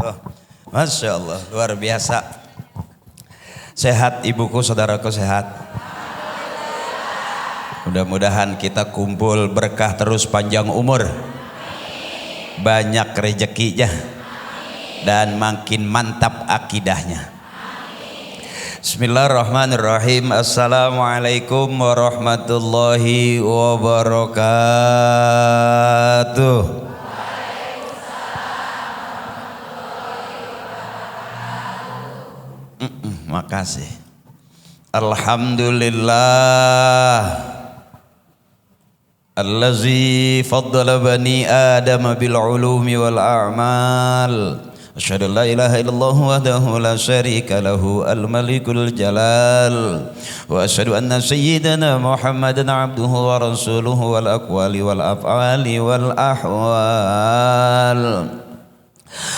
Oh, Masya Allah, luar biasa. Sehat ibuku, saudaraku sehat. Mudah-mudahan kita kumpul berkah terus, panjang umur, banyak rezekinya, dan makin mantap akidahnya. Bismillahirrahmanirrahim. Assalamualaikum warahmatullahi wabarakatuh. Makasih. Alhamdulillah allazi faddala bani Adam bil ulumi wal a'mal. Asyhadu an la ilaha illallah wahdahu la syarika lahu al malikul jalal wa asyhadu anna sayyidana Muhammadan abduhu wa rasuluhu wal aqwali wal af'ali wal ahwal.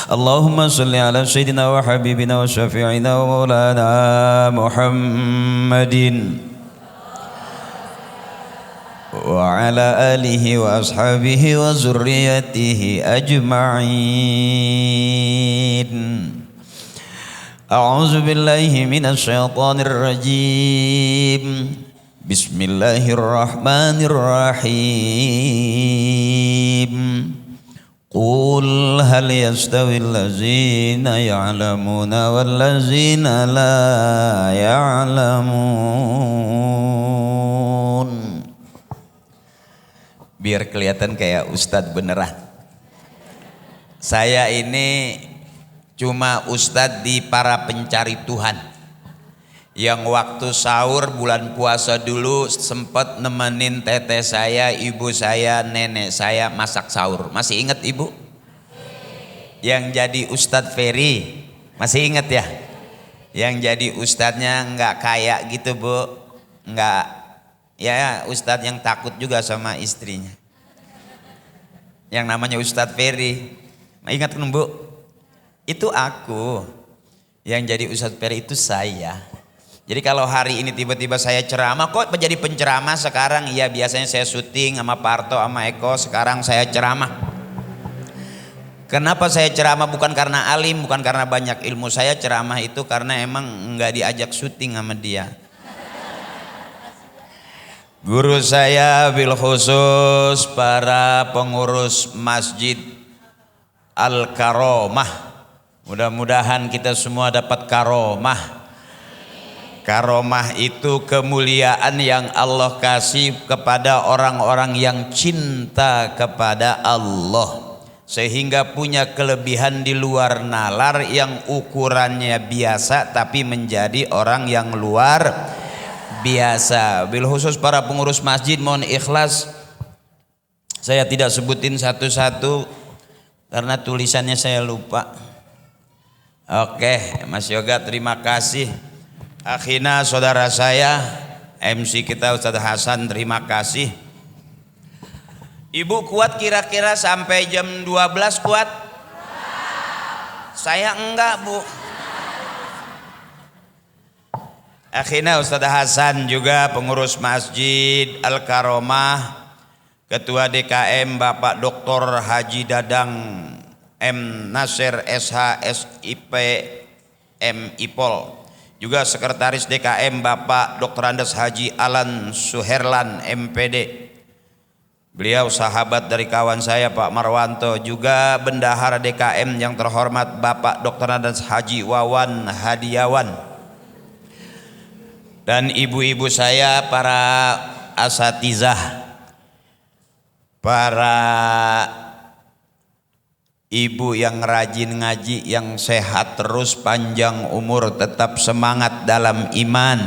Allahumma salli ala sayyidina wa habibina wa syafi'ina wa maulana Muhammadin wa ala alihi wa ashabihi wa zurriyatihi ajma'in. A'udzu billahi minasy syaithanir rajim. Bismillahirrahmanirrahim. Qul hal yastawil ladzina ya'lamuna wal ladzina la ya'lamun. Biar kelihatan kayak ustadz beneran. Saya ini cuma ustadz di para pencari Tuhan yang waktu sahur bulan puasa dulu sempat nemenin teteh saya, ibu saya, nenek saya masak sahur. Masih ingat ibu? Yang jadi Ustadz Ferry, masih ingat ya? Yang jadi ustadznya nggak kayak gitu bu, nggak ya, ustadz yang takut juga sama istrinya. Yang namanya Ustadz Ferry, ingat kan bu? Itu aku. Yang jadi Ustadz Ferry itu saya. Jadi kalau hari ini tiba-tiba saya ceramah, kok menjadi penceramah sekarang? Iya, biasanya saya syuting sama Parto sama Eko, sekarang saya ceramah. Kenapa saya ceramah? Bukan karena alim, bukan karena banyak ilmu. Saya ceramah itu karena emang nggak diajak syuting sama dia. Guru saya bil khusus para pengurus Masjid Al-Karomah. Mudah-mudahan kita semua dapat karomah. Karomah itu kemuliaan yang Allah kasih kepada orang-orang yang cinta kepada Allah, sehingga punya kelebihan di luar nalar yang ukurannya biasa tapi menjadi orang yang luar biasa. Bil khusus para pengurus masjid, mohon ikhlas saya tidak sebutin satu-satu karena tulisannya saya lupa. Oke, Mas Yoga terima kasih. Akhina saudara saya MC kita Ustadz Hasan terima kasih. Ibu kuat kira-kira sampai jam 12 kuat? Saya enggak bu. Akhina Ustadz Hasan juga pengurus Masjid Al-Karomah, Ketua DKM Bapak Dr. Haji Dadang M. Nasir SH SIP M. Ipol, juga Sekretaris DKM Bapak Dr. Andes Haji Alan Suherlan MPD. Beliau sahabat dari kawan saya Pak Marwanto, juga Bendahara DKM yang terhormat Bapak Dr. Andes Haji Wawan Hadiawan. Dan ibu-ibu saya para asatizah, para ibu yang rajin ngaji, yang sehat terus, panjang umur, tetap semangat dalam iman.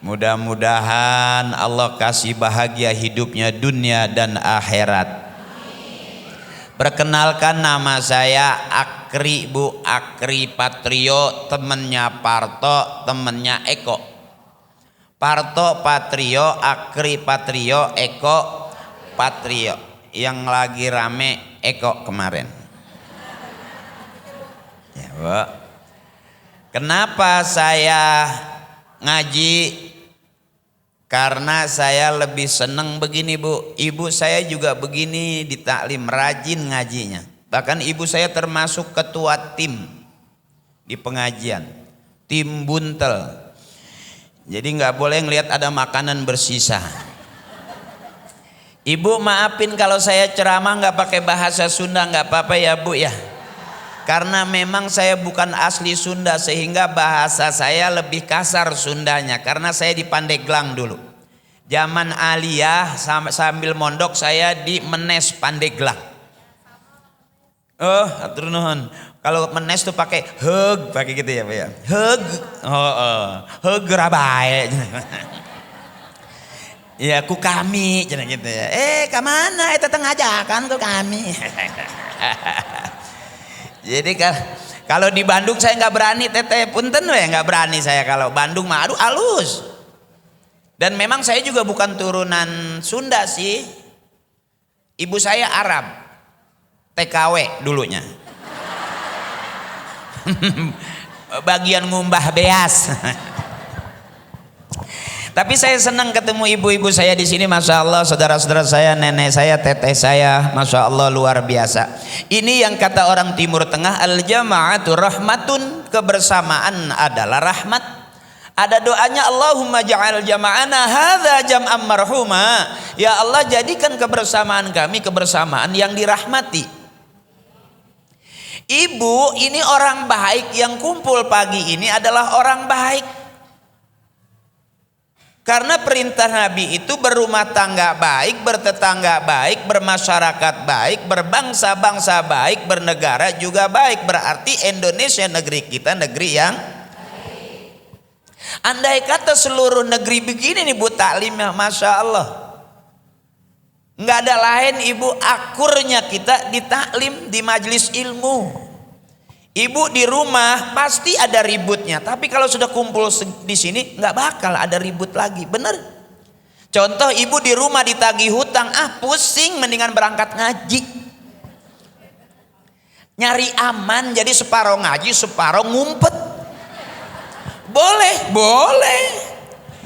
Mudah-mudahan Allah kasih bahagia hidupnya dunia dan akhirat. Perkenalkan, nama saya Akri Bu, Akri Patrio, temennya Parto, temennya Eko. Parto Patrio, Akri Patrio, Eko Patrio. Yang lagi rame Eko kemarin. Ya, Bu. Kenapa saya ngaji? Karena saya lebih seneng begini Bu. Ibu saya juga begini di taklim, rajin ngajinya. Bahkan ibu saya termasuk ketua tim di pengajian, tim buntel. Jadi nggak boleh ngelihat ada makanan bersisa. Ibu maafin kalau saya ceramah nggak pakai bahasa Sunda, nggak apa-apa ya Bu ya. Karena memang saya bukan asli Sunda sehingga bahasa saya lebih kasar Sundanya. Karena saya di Pandeglang dulu. Zaman aliyah sambil mondok saya di Menes Pandeglang. Oh, atur nuhun. Kalau Menes tuh pakai heg, pakai gitu ya Pak ya. Heg. Heg rabae. Ya ku kami jangan gitu ya. Kemana itu tengah ajakan ku kami. Jadi kalau di Bandung saya nggak berani teteh punten we nggak berani saya kalau Bandung mah aduh halus. Dan memang saya juga bukan turunan Sunda sih. Ibu saya Arab. TKW dulunya. Bagian ngumbah beas. Tapi saya senang ketemu ibu-ibu saya di sini, masya Allah, saudara-saudara saya, nenek saya, teteh saya, masya Allah luar biasa. Ini yang kata orang Timur Tengah, al jama'atu rahmatun, kebersamaan adalah rahmat. Ada doanya, Allahumma ja'al jama'ana hadza jam'an marhuma. Ya Allah, jadikan kebersamaan kami kebersamaan yang dirahmati. Ibu ini orang baik, yang kumpul pagi ini adalah orang baik. Karena perintah Nabi itu berumah tangga baik, bertetangga baik, bermasyarakat baik, berbangsa-bangsa baik, bernegara juga baik. Berarti Indonesia negeri kita negeri yang baik. Andai kata seluruh negeri begini nih Bu taklimnya, masya Allah. Nggak ada lain ibu akurnya kita di taklim, di majelis ilmu. Ibu di rumah pasti ada ributnya, tapi kalau sudah kumpul di sini nggak bakal ada ribut lagi, bener? Contoh ibu di rumah ditagih hutang, pusing, mendingan berangkat ngaji. Nyari aman, jadi separuh ngaji, separuh ngumpet. Boleh, boleh,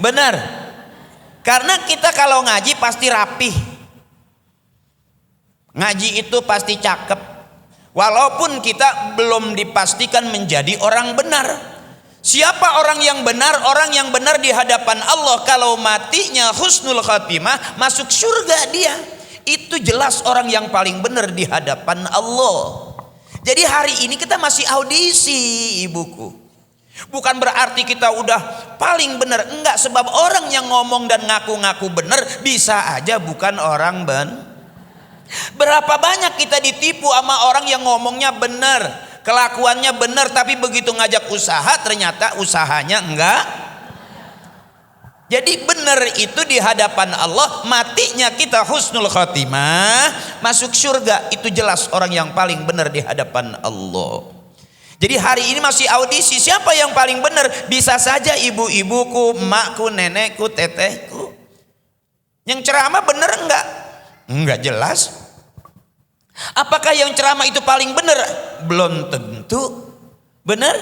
bener. Karena kita kalau ngaji pasti rapih. Ngaji itu pasti cakep. Walaupun kita belum dipastikan menjadi orang benar. Siapa orang yang benar? Orang yang benar di hadapan Allah kalau matinya husnul khatimah, masuk surga dia. Itu jelas orang yang paling benar di hadapan Allah. Jadi hari ini kita masih audisi ibuku. Bukan berarti kita udah paling benar. Enggak, sebab orang yang ngomong dan ngaku-ngaku benar bisa aja bukan orang benar. Berapa banyak kita ditipu sama orang yang ngomongnya benar, kelakuannya benar, tapi begitu ngajak usaha ternyata usahanya enggak. Jadi benar itu di hadapan Allah, matinya kita husnul khatimah, masuk surga, itu jelas orang yang paling benar di hadapan Allah. Jadi hari ini masih audisi siapa yang paling benar. Bisa saja ibu-ibuku, emakku, nenekku, tetehku. Yang ceramah benar enggak? Enggak jelas. Apakah yang ceramah itu paling benar? Belum tentu benar.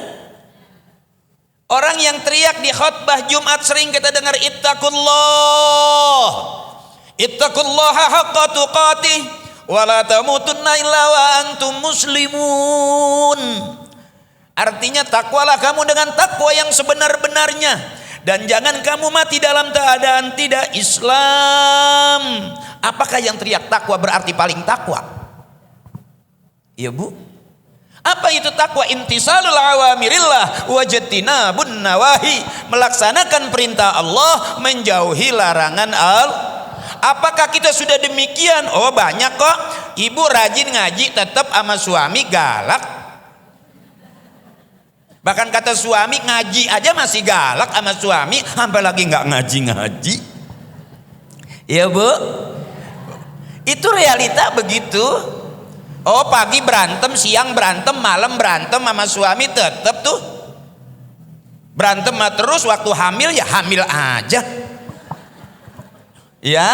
Orang yang teriak di khutbah Jumat sering kita dengar ittaqullah, ittaqullaha haqqa tuqatih wa la tamutunna illa wa antum muslimun. Artinya takwalah kamu dengan takwa yang sebenar-benarnya, dan jangan kamu mati dalam keadaan tidak Islam. Apakah yang teriak takwa berarti paling takwa? Ya Bu, apa itu takwa? Intisalul awamirillah wajtinabun nawahi, melaksanakan perintah Allah, menjauhi larangan Allah. Apakah kita sudah demikian? Oh banyak kok. Ibu rajin ngaji tetap sama suami galak. Bahkan kata suami ngaji aja masih galak sama suami, sampai lagi nggak ngaji-ngaji. Ya Bu, itu realita begitu. Oh pagi berantem, siang berantem, malam berantem sama suami, tetap tuh berantem terus. Waktu hamil ya hamil aja. Ya,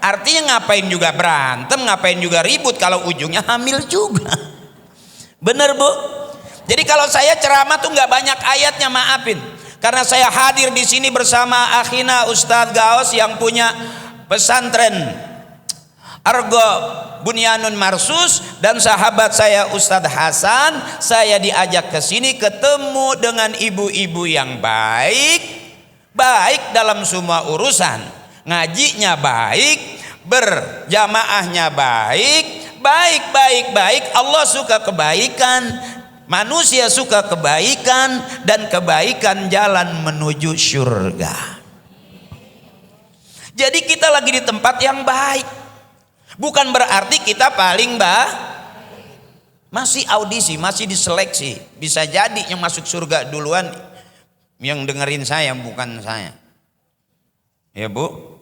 artinya ngapain juga berantem, ngapain juga ribut kalau ujungnya hamil juga. Bener Bu. Jadi kalau saya ceramah tuh nggak banyak ayatnya, maafin. Karena saya hadir di sini bersama akhina Ustadz Gaos yang punya pesantren Argo Bunyanun Marsus dan sahabat saya Ustadz Hasan, saya diajak ke sini ketemu dengan ibu-ibu yang baik, baik dalam semua urusan, ngajinya baik, berjamaahnya baik, baik. Allah suka kebaikan, manusia suka kebaikan, dan kebaikan jalan menuju surga. Jadi kita lagi di tempat yang baik. Bukan berarti kita paling masih audisi, masih diseleksi. Bisa jadi yang masuk surga duluan yang dengerin saya, bukan saya. Ya Bu,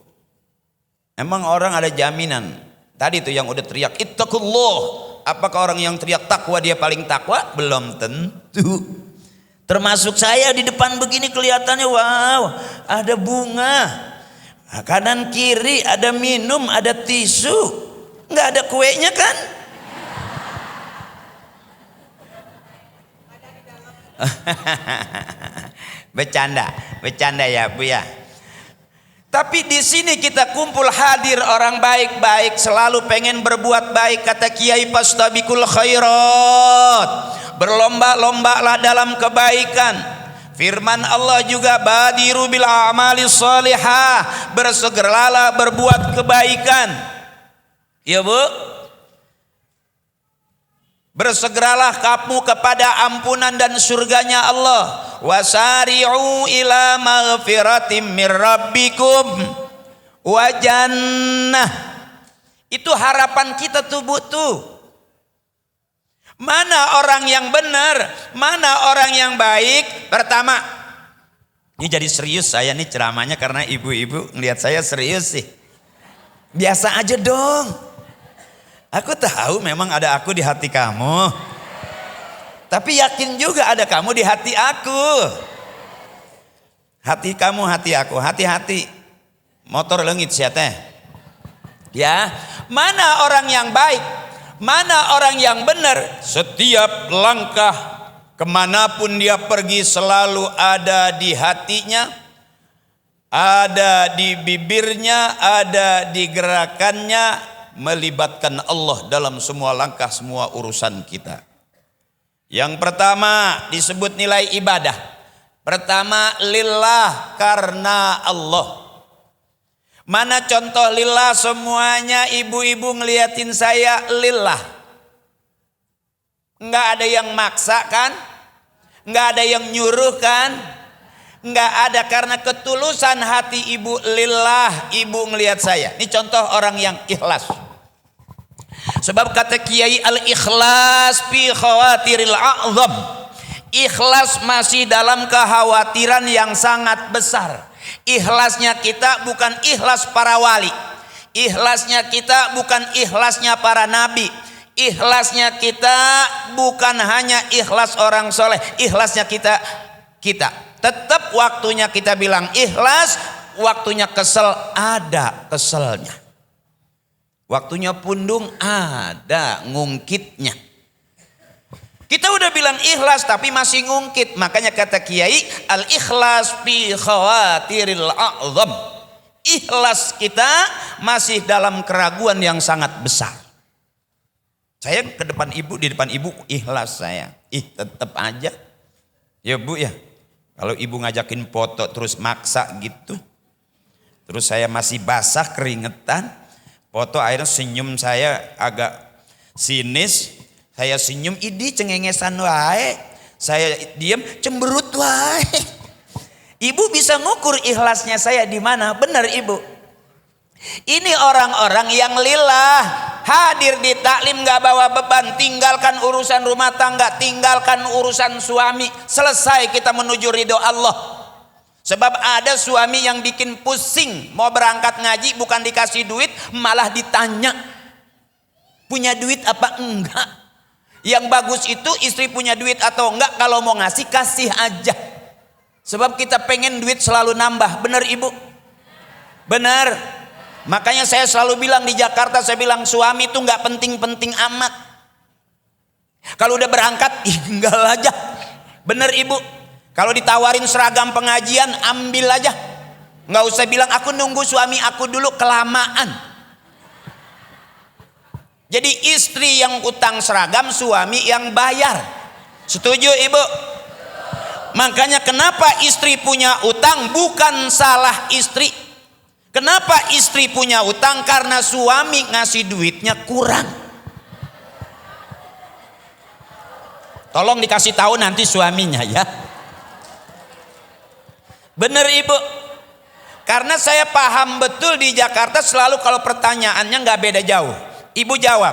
emang orang ada jaminan. Tadi tuh yang udah teriak ittaqullah, apakah orang yang teriak takwa dia paling takwa? Belum tentu. Termasuk saya di depan begini kelihatannya wow, ada bunga, kanan kiri ada minum, ada tisu, nggak ada kuenya kan? Bercanda ya Bu ya. Tapi di sini kita kumpul hadir orang baik-baik, selalu pengen berbuat baik. Kata Kiai, fastabiqul khairat, berlomba-lombalah dalam kebaikan. Firman Allah juga, badiru bil a'mali shalihah, bersegeralah berbuat kebaikan. Ya Bu, bersegeralah kamu kepada ampunan dan surganya Allah. Wasari'u ila maghfiratim mir rabbikum wa jannah. Itu harapan kita tuh butuh. Mana orang yang benar, mana orang yang baik? Pertama, ini jadi serius saya nih ceramahnya karena ibu-ibu ngelihat saya serius sih. Biasa aja dong. Aku tahu memang ada aku di hati kamu. Tapi yakin juga ada kamu di hati aku. Hati kamu, hati aku, hati-hati. Motor leungit sia teh. Ya, mana orang yang baik, mana orang yang benar. Setiap langkah kemanapun dia pergi selalu ada di hatinya, ada di bibirnya, ada di gerakannya, melibatkan Allah dalam semua langkah, semua urusan kita. Yang pertama disebut nilai ibadah. Pertama lillah, karena Allah. Mana contoh lillah? Semuanya ibu-ibu ngeliatin saya lillah. Enggak ada yang maksa kan? Enggak ada yang nyuruh kan? Enggak ada, karena ketulusan hati ibu lillah, ibu ngelihat saya. Ini contoh orang yang ikhlas. Sebab kata Kiai, al-ikhlas fi khawatiril a'zam. Ikhlas masih dalam kekhawatiran yang sangat besar. Ikhlasnya kita bukan ikhlas para wali. Ikhlasnya kita bukan ikhlasnya para nabi. Ikhlasnya kita bukan hanya ikhlas orang soleh. Ikhlasnya kita. Tetap waktunya kita bilang ikhlas, waktunya kesel ada keselnya. Waktunya pundung ada ngungkitnya. Kita udah bilang ikhlas tapi masih ngungkit. Makanya kata Kiai, al-ikhlas fi khawatiril a'zam. Ikhlas kita masih dalam keraguan yang sangat besar. Saya ke depan ibu, di depan ibu ikhlas saya. Tetap aja. Ya Bu ya. Kalau ibu ngajakin foto terus maksa gitu. Terus saya masih basah keringetan. Foto akhirnya senyum saya agak sinis. Saya senyum, idi cengengesan wae. Saya diam, cemberut wae. Ibu bisa ngukur ikhlasnya saya di mana? Benar Ibu. Ini orang-orang yang lillah, hadir di taklim gak bawa beban, tinggalkan urusan rumah tangga, tinggalkan urusan suami, selesai kita menuju ridho Allah. Sebab ada suami yang bikin pusing, mau berangkat ngaji bukan dikasih duit, malah ditanya punya duit apa enggak. Yang bagus itu istri punya duit atau enggak, kalau mau ngasih kasih aja. Sebab kita pengen duit selalu nambah. Benar Ibu? Benar. Makanya saya selalu bilang di Jakarta, saya bilang suami itu enggak penting-penting amat. Kalau udah berangkat, tinggal aja. Benar Ibu? Kalau ditawarin seragam pengajian, ambil aja. Nggak usah bilang aku nunggu suami aku dulu, kelamaan. Jadi istri yang utang seragam, suami yang bayar. Setuju ibu? Makanya kenapa istri punya utang bukan salah istri. Kenapa istri punya utang? Karena suami ngasih duitnya kurang. Tolong dikasih tahu nanti suaminya ya. Bener ibu. Karena saya paham betul di Jakarta selalu kalau pertanyaannya nggak beda jauh. Ibu jawab,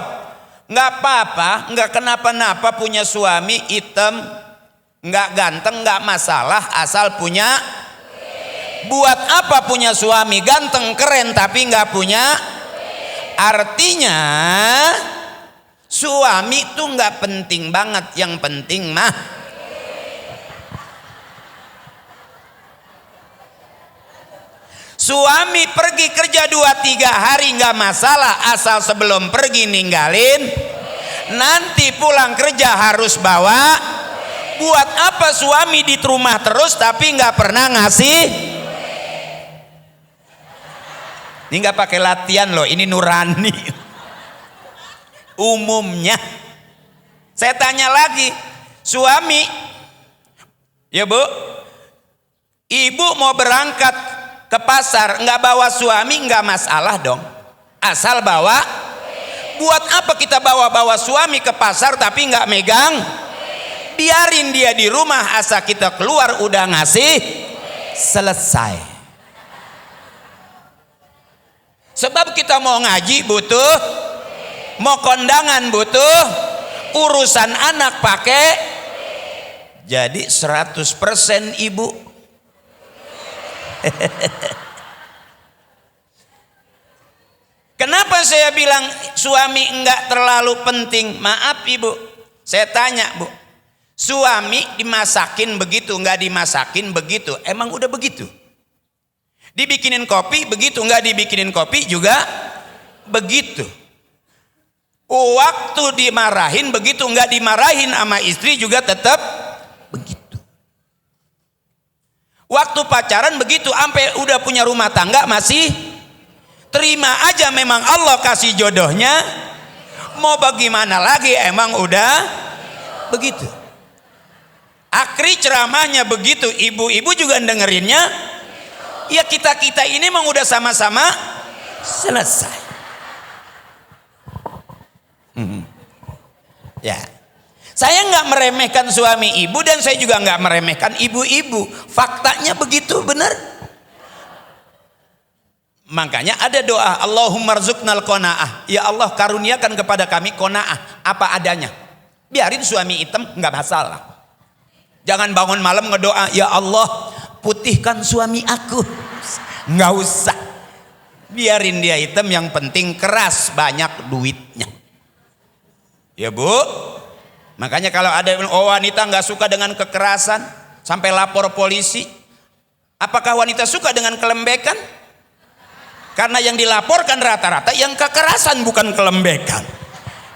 nggak apa-apa, nggak kenapa-napa punya suami hitam, nggak ganteng, nggak masalah asal punya. Buat apa punya suami ganteng keren tapi nggak punya? Artinya suami tuh nggak penting banget, yang penting mah suami pergi kerja 2-3 hari nggak masalah asal sebelum pergi ninggalin. Nanti pulang kerja harus bawa. Buat apa suami di rumah terus tapi nggak pernah ngasih? Ini nggak pakai latihan loh, ini nurani. Umumnya saya tanya lagi, suami ya bu, ibu mau berangkat ke pasar nggak bawa suami nggak masalah dong, asal bawa. Buat apa kita bawa suami ke pasar tapi nggak megang? Biarin dia di rumah, asal kita keluar udah ngasih, selesai. Sebab kita mau ngaji butuh, mau kondangan butuh, urusan anak pakai. Jadi 100% ibu. Kenapa saya bilang suami enggak terlalu penting? Maaf ibu, saya tanya bu, suami dimasakin begitu, enggak dimasakin begitu, emang udah begitu? Dibikinin kopi begitu, enggak dibikinin kopi juga begitu. Waktu dimarahin begitu, enggak dimarahin sama istri juga tetap begitu. Waktu pacaran begitu, sampai udah punya rumah tangga masih terima aja, memang Allah kasih jodohnya. Mau bagaimana lagi, emang udah begitu. Akri ceramahnya begitu, ibu-ibu juga dengerinnya. Ya kita ini memang udah sama-sama selesai. Ya. Saya nggak meremehkan suami ibu dan saya juga nggak meremehkan ibu-ibu. Faktanya begitu benar. Makanya ada doa, Allahumma rzuqnal qanaah. Ya Allah karuniakan kepada kami qanaah, apa adanya. Biarin suami hitam nggak masalah. Jangan bangun malam ngedoa, ya Allah putihkan suami aku. Nggak usah. Biarin dia hitam, yang penting keras, banyak duitnya. Ya bu. Makanya kalau ada wanita nggak suka dengan kekerasan sampai lapor polisi, apakah wanita suka dengan kelembekan? Karena yang dilaporkan rata-rata yang kekerasan bukan kelembekan.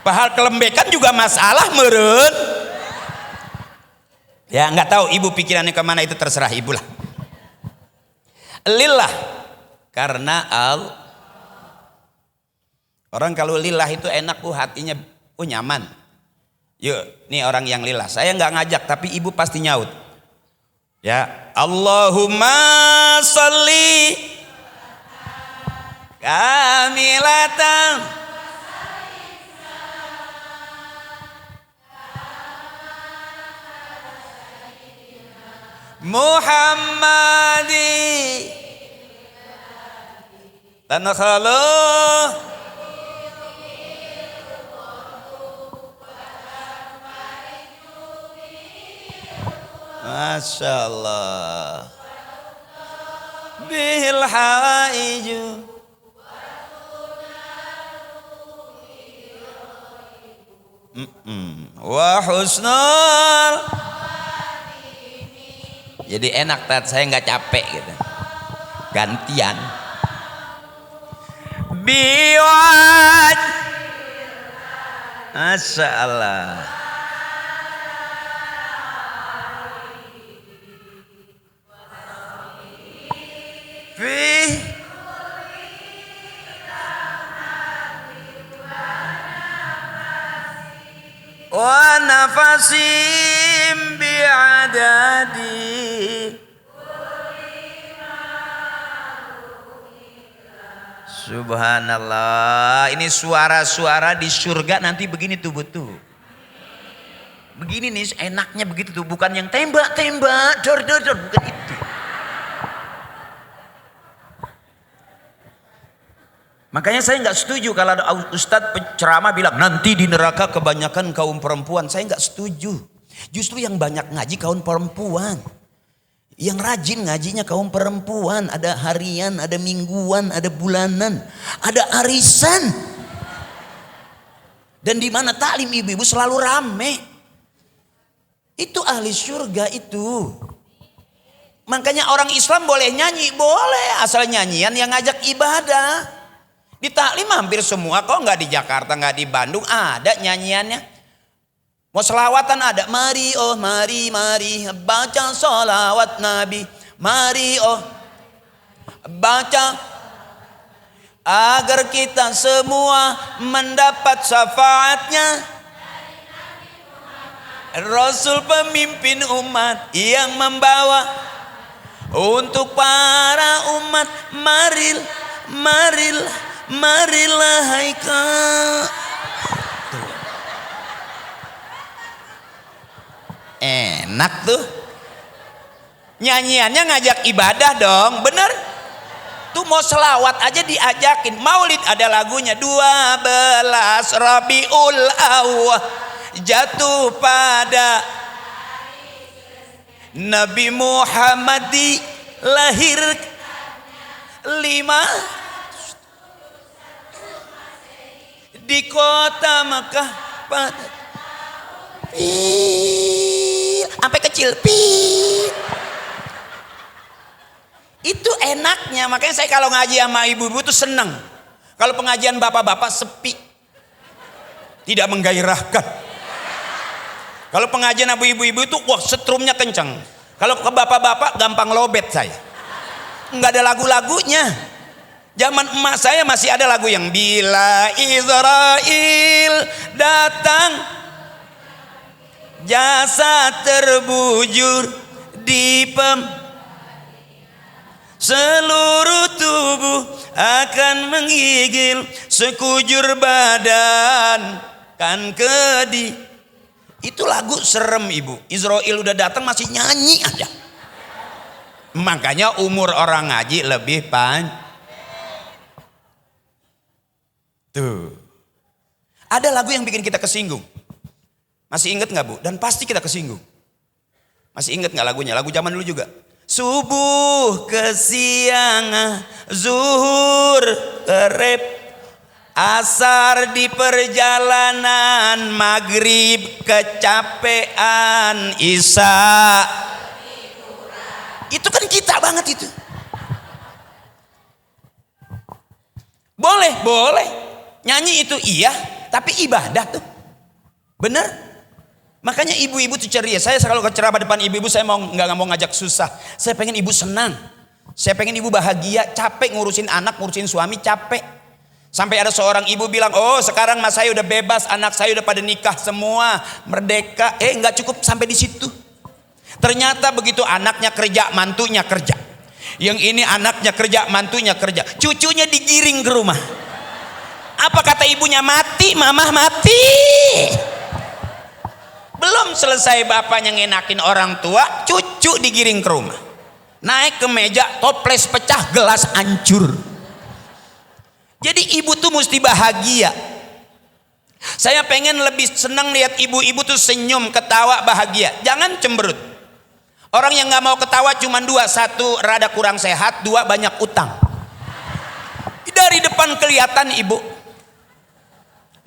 Padahal kelembekan juga masalah meren. Ya nggak tahu ibu pikirannya kemana, itu terserah ibu lah. Lillah, karena orang kalau lillah itu enak hatinya, nyaman. Yuk, nih orang yang lillah. Saya nggak ngajak, tapi ibu pasti nyaut. Ya, Allahumma sholli kamilatan Muhammadi tanakhalu. Masya Allah. Bil haiju wa husnul. Jadi enak, tat, saya nggak capek gitu. Gantian. Biwaj. Masya Allah. nafasim bi'adadi. Subhanallah, ini suara-suara di surga nanti begini tuh betul. Begini nih enaknya begitu tuh, bukan yang tembak-tembak, dor, bukan itu. Makanya saya nggak setuju kalau ada ustadz penceramah bilang nanti di neraka kebanyakan kaum perempuan. Saya nggak setuju. Justru yang banyak ngaji kaum perempuan. Yang rajin ngajinya kaum perempuan. Ada harian, ada mingguan, ada bulanan, ada arisan. Dan di mana taklim ibu-ibu selalu rame. Itu ahli surga itu. Makanya orang Islam boleh nyanyi, boleh asal nyanyian yang ngajak ibadah. Di taklim hampir semua, kok nggak di Jakarta, nggak di Bandung ada nyanyiannya. Mau selawatan ada, mari oh mari baca sholawat Nabi, mari oh baca agar kita semua mendapat syafaatnya. Rasul pemimpin umat yang membawa untuk para umat, marilah hai kau. Enak tuh nyanyiannya, ngajak ibadah dong, bener tuh. Mau selawat aja diajakin. Maulid ada lagunya, 12 Rabiul Awwal jatuh pada Nabi Muhammad lahir 5 di kota Makkah pada sampai kecil itu enaknya. Makanya saya kalau ngaji sama ibu-ibu tuh seneng. Kalau pengajian bapak-bapak sepi, tidak menggairahkan. Kalau pengajian ibu-ibu itu wah setrumnya kencang. Kalau ke bapak-bapak gampang lobet saya. Nggak ada lagu-lagunya. Zaman emak saya masih ada lagu yang bila Israel datang, jasad terbujur di seluruh tubuh akan menggigil, sekujur badan kan kedi. Itu lagu serem ibu. Israel udah datang masih nyanyi aja. Makanya umur orang ngaji lebih panjang. Tuh. Ada lagu yang bikin kita kesinggung. Masih inget gak bu? Dan pasti kita kesinggung. Masih inget gak lagunya? Lagu zaman dulu juga. Subuh ke siang, zuhur ke rep, asar di perjalanan, maghrib kecapean, isya. Itu kan kita banget itu. Boleh nyanyi itu iya, tapi ibadah tuh bener. Makanya ibu-ibu tuh ceria. Saya kalau ke ceramah depan ibu-ibu, saya nggak mau ngajak susah. Saya pengen ibu senang. Saya pengen ibu bahagia. Capek ngurusin anak, ngurusin suami, capek. Sampai ada seorang ibu bilang, oh sekarang mas saya udah bebas, anak saya udah pada nikah semua, merdeka. Nggak cukup sampai di situ. Ternyata begitu anaknya kerja, mantunya kerja. Yang ini anaknya kerja, mantunya kerja. Cucunya digiring ke rumah. Apa kata ibunya? Mati, mamah mati. Belum selesai bapaknya ngenakin orang tua, cucu digiring ke rumah. Naik ke meja, toples pecah, gelas hancur. Jadi ibu tuh mesti bahagia. Saya pengen lebih senang lihat ibu-ibu tuh senyum, ketawa, bahagia. Jangan cemberut. Orang yang gak mau ketawa cuma dua. Satu, rada kurang sehat. Dua, banyak utang. Dari depan kelihatan ibu.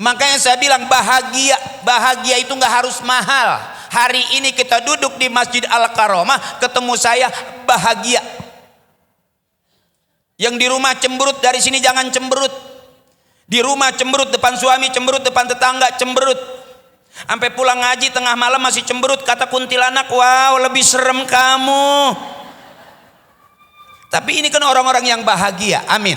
Makanya saya bilang bahagia itu nggak harus mahal. Hari ini kita duduk di Masjid Al-Karomah, ketemu saya bahagia. Yang di rumah cemberut, dari sini jangan cemberut. Di rumah cemberut, depan suami cemberut, depan tetangga cemberut. Sampai pulang ngaji tengah malam masih cemberut, kata kuntilanak, wow lebih serem kamu. Tapi ini kan orang-orang yang bahagia, amin.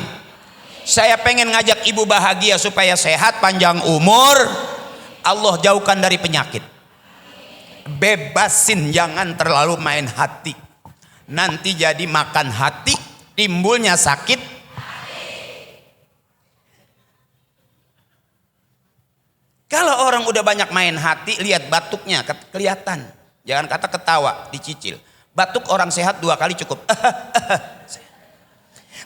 Saya pengen ngajak ibu bahagia supaya sehat, panjang umur, Allah jauhkan dari penyakit. bebasin, jangan terlalu main hati. Nanti jadi makan hati, timbulnya sakit. Kalau orang udah banyak main hati, lihat batuknya kelihatan. Jangan kata ketawa, dicicil. Batuk orang sehat 2 kali cukup.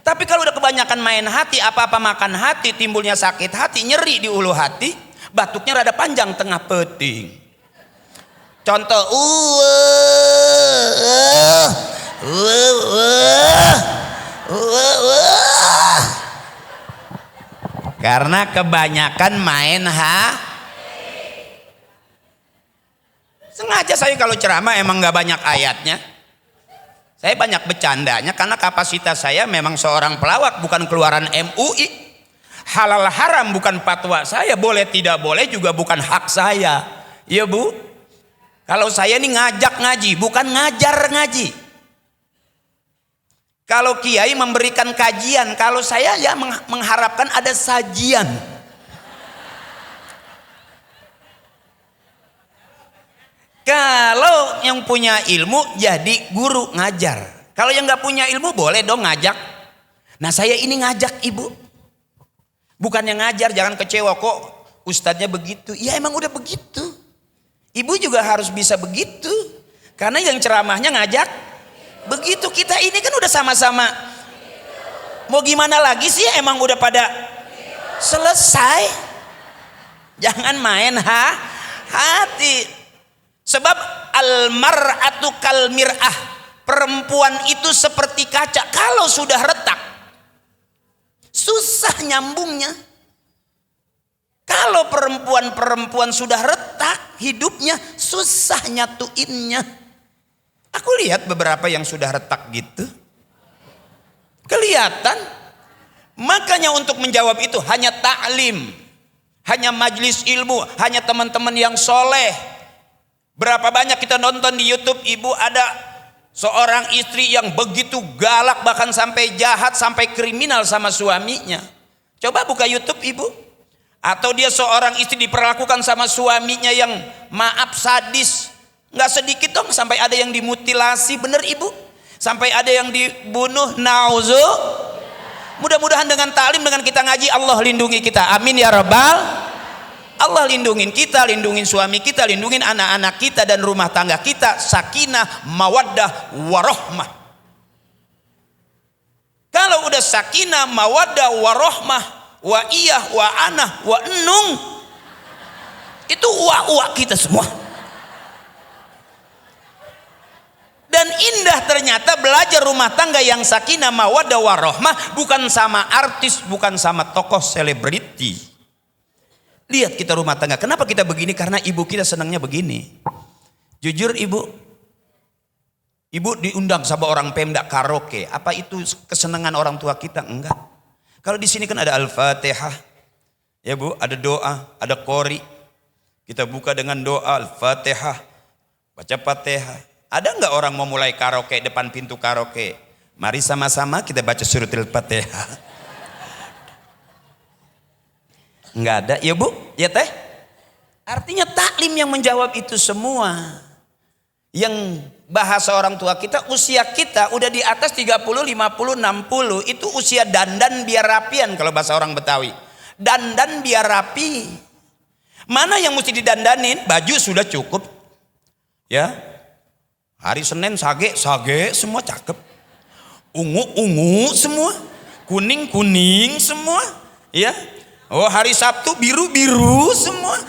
Tapi kalau udah kebanyakan main hati, apa-apa makan hati, timbulnya sakit hati, nyeri di ulu hati, batuknya rada panjang tengah peting. Contoh, karena kebanyakan main sengaja saya kalau ceramah emang nggak banyak ayatnya, saya banyak bercandanya karena kapasitas saya memang seorang pelawak, bukan keluaran MUI. Halal haram bukan fatwa saya, boleh tidak boleh juga bukan hak saya, ya Bu. Kalau saya ini ngajak ngaji, bukan ngajar ngaji. Kalau kiai memberikan kajian, kalau saya ya mengharapkan ada sajian. Kalau yang punya ilmu jadi guru ngajar. Kalau yang nggak punya ilmu boleh dong ngajak. Nah saya ini ngajak ibu, bukan yang ngajar. Jangan kecewa kok ustadznya begitu. Ya emang udah begitu. Ibu juga harus bisa begitu. Karena yang ceramahnya ngajak begitu. Kita ini kan udah sama-sama. Mau gimana lagi sih? Emang udah pada selesai. Jangan main hati. Sebab almar'atu kal mir'ah, perempuan itu seperti kaca. Kalau sudah retak, susah nyambungnya. Kalau perempuan sudah retak hidupnya, susah nyatuinnya. Aku lihat beberapa yang sudah retak gitu, kelihatan. Makanya untuk menjawab itu hanya taklim, hanya majlis ilmu, hanya teman-teman yang soleh. Berapa banyak kita nonton di YouTube, ibu, ada seorang istri yang begitu galak, bahkan sampai jahat, sampai kriminal sama suaminya. Coba buka YouTube ibu. Atau dia seorang istri diperlakukan sama suaminya yang maaf sadis. Nggak sedikit dong, sampai ada yang dimutilasi, bener ibu. Sampai ada yang dibunuh, mudah-mudahan dengan taklim, dengan kita ngaji, Allah lindungi kita. Amin ya rabbal. Allah lindungin kita, lindungin suami kita, lindungin anak-anak kita dan rumah tangga kita. Sakinah, mawaddah, warohmah. Kalau udah sakinah, mawaddah, warohmah, wa iyah, wa anah, wa enung, itu uak-uak kita semua. Dan indah ternyata belajar rumah tangga yang sakinah, mawaddah, warohmah, bukan sama artis, bukan sama tokoh selebriti. Lihat kita rumah tangga, kenapa kita begini? Karena ibu kita senangnya begini. Jujur ibu diundang sama orang Pemda karaoke. Apa itu kesenangan orang tua kita? Enggak. Kalau di sini kan ada Al-Fatihah, ya Bu, ada doa, ada qori. Kita buka dengan doa Al-Fatihah, baca Fatihah. Ada enggak orang mau mulai karaoke depan pintu karaoke? Mari sama-sama kita baca suratul Fatihah. Enggak ada, ya Bu, ya Teh. Artinya taklim yang menjawab itu semua. Yang bahasa orang tua kita, usia kita udah di atas 30, 50, 60. Itu usia dandan biar rapian kalau bahasa orang Betawi. Dandan biar rapi. Mana yang mesti didandanin? Baju sudah cukup. Ya. Hari Senin sage semua cakep. Ungu semua. Kuning semua. Ya. Oh hari Sabtu biru semua.